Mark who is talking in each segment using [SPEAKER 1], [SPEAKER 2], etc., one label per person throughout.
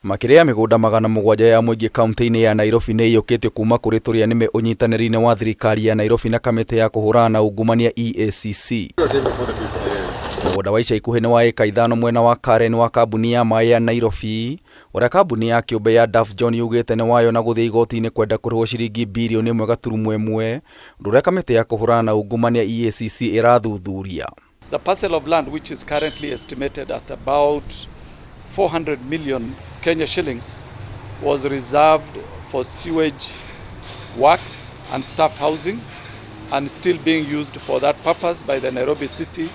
[SPEAKER 1] MAKIRIA MIGUNDA magana mũgwanja ya mũingĩ kaunti-inĩ ya Nairobi nĩ ĩyũkĩte kuma kũrĩ tũrĩa nĩme ũnyitanĩri-inĩ wa thirikari ya Nairobi na kamĩtĩ ya kũhũrana na ungumania EACC. Mũgũnda wa ica ikuhĩ nĩ wa eka 5 mwena wa Karen wa kambuni ya maĩ ya Nairobi, ũrĩa kambuni ya KIUMBE ya Daf John yugĩte nĩ wayo na gũthiĩ igoti-inĩ kwenda kũrĩhwo ciringi birioni 1.1, ũrĩa kamĩtĩ ya kũhũrana na ungumania EACC ĩrathuthuria.
[SPEAKER 2] The parcel of land, which is currently estimated at about 400 million Kenya shillings, was reserved for sewage works and staff housing and still being used for that purpose by the Nairobi City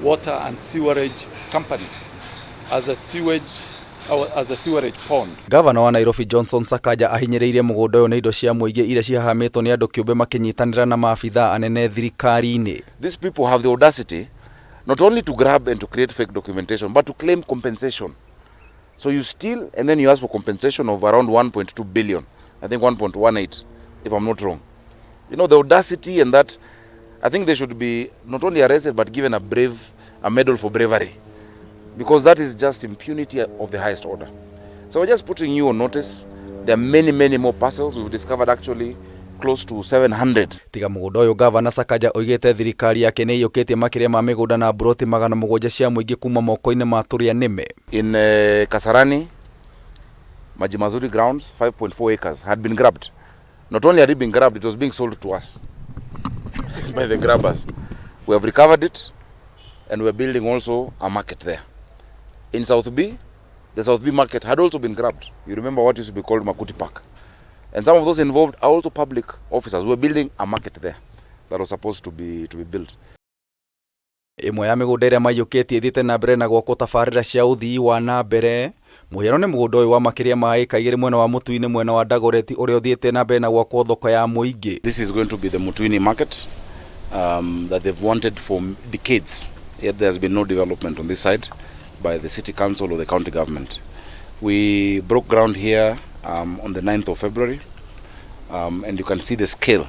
[SPEAKER 2] Water and Sewerage Company as a sewerage pond. Governor wa Nairobi Sakaja ahinyĩrĩirie mũgũnda ũyũ nĩ indo cia mũingĩ iria cihahamĩtwo nĩ andũ kĩũmbe makinyitanĩra na maabitha anene thirikari-inĩ.
[SPEAKER 3] These people have the audacity not only to grab and to create fake documentation, but to claim compensation. So you steal and then you ask for compensation of around 1.2 billion. I think 1.18, if I'm not wrong. You know, the audacity, and that, I think they should be not only arrested, but given a medal for bravery. Because that is just impunity of the highest order. So we're just putting you on notice. There are many, many more parcels. We've discovered actually close to 700. Tiga mũgũnda ũyũ Ngabana Sakaja oigĩte thirikari yake nĩ ĩyũkĩtie makĩria ma mĩgũnda na broti 700 cia mũingĩ kuma moko-inĩ ma tũrĩa nĩme. In Kasarani, Maji Mazuri grounds, 5.4 acres had been grabbed. Not only had it been grabbed, it was being sold to us by the grabbers. We have recovered it, and we're building also a market there. In South B, the South B market had also been grabbed. You remember what used to be called Makuti Park. And some of those involved are also public officers. We're building a market there that was supposed to be built. Imwe ya mĩgũnda ĩrĩa maiyũkĩtie ĩthiĩte na mbere na gwakwo tabarĩra cia ũthii wa na mbere. Mũhiano nĩ mũgũnda ũyũ wa makĩria ma eka 2 mwena wa Mutuini mwena wa Dagoretti ũrĩa ũthiĩte na mbere na gwakwo thoko ya mũingĩ. This is going to be the Mutuini market that they've wanted for decades. Yet there has been no development on this side by the city council or the county government. We broke ground here on the 9th of February, and you can see the scale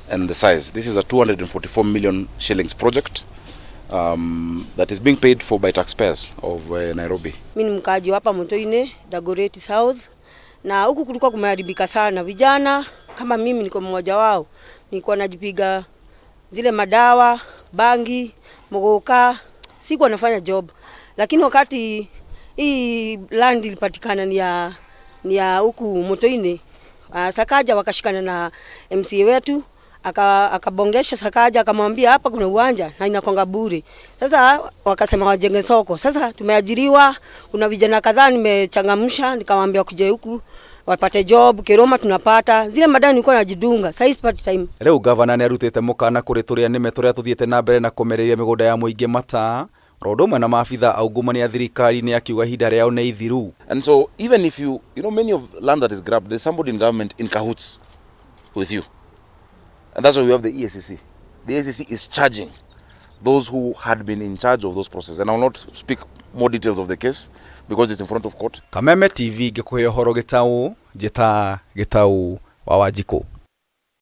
[SPEAKER 3] and the size. This is a 244 million shillings project that is being paid for by taxpayers of Nairobi. Mimi ni mkaaji hapa Mutuini, Dagoretti South, na huku kulikuwa kumeharibika sana. Vijana kama mimi niko mmoja wao, nilikuwa najipiga zile madawa, bangi, mogoka, sikuwa nafanya job. Lakini wakati hii land ilipatikana ni ya huku Mutuini, Sakaja wakashikana na MCA wetu, akabongesha Sakaja, akamwambia hapa kuna uwanja na inakonga bure. Sasa wakasema wajenge soko. Sasa tumeajiriwa, kuna vijana kadhaa nimechangamsha, nikamwambia kuje huku wapate job, kiroma tunapata. Zile madani nilikuwa najidunga, sasa sipati time. Rĩu governor nĩarutĩte mũkana kũrĩ tũrĩa nĩme tũrĩa tũthiĩte na mbere na kũmereria mĩgũnda ya mũingĩ mata. Rodoma na maafitha aungumania thirikari ni akiuga hida rĩao nĩ ithiru. And so even if you know many of land that is grabbed, there's somebody in government in cahoots with you. And that's why we have the EACC. The EACC is charging those who had been in charge of those processes. And I will not speak more details of the case because it's in front of court. Kameme TV gĩkũhe ũhoro gĩtaũ wa Wanjikũ.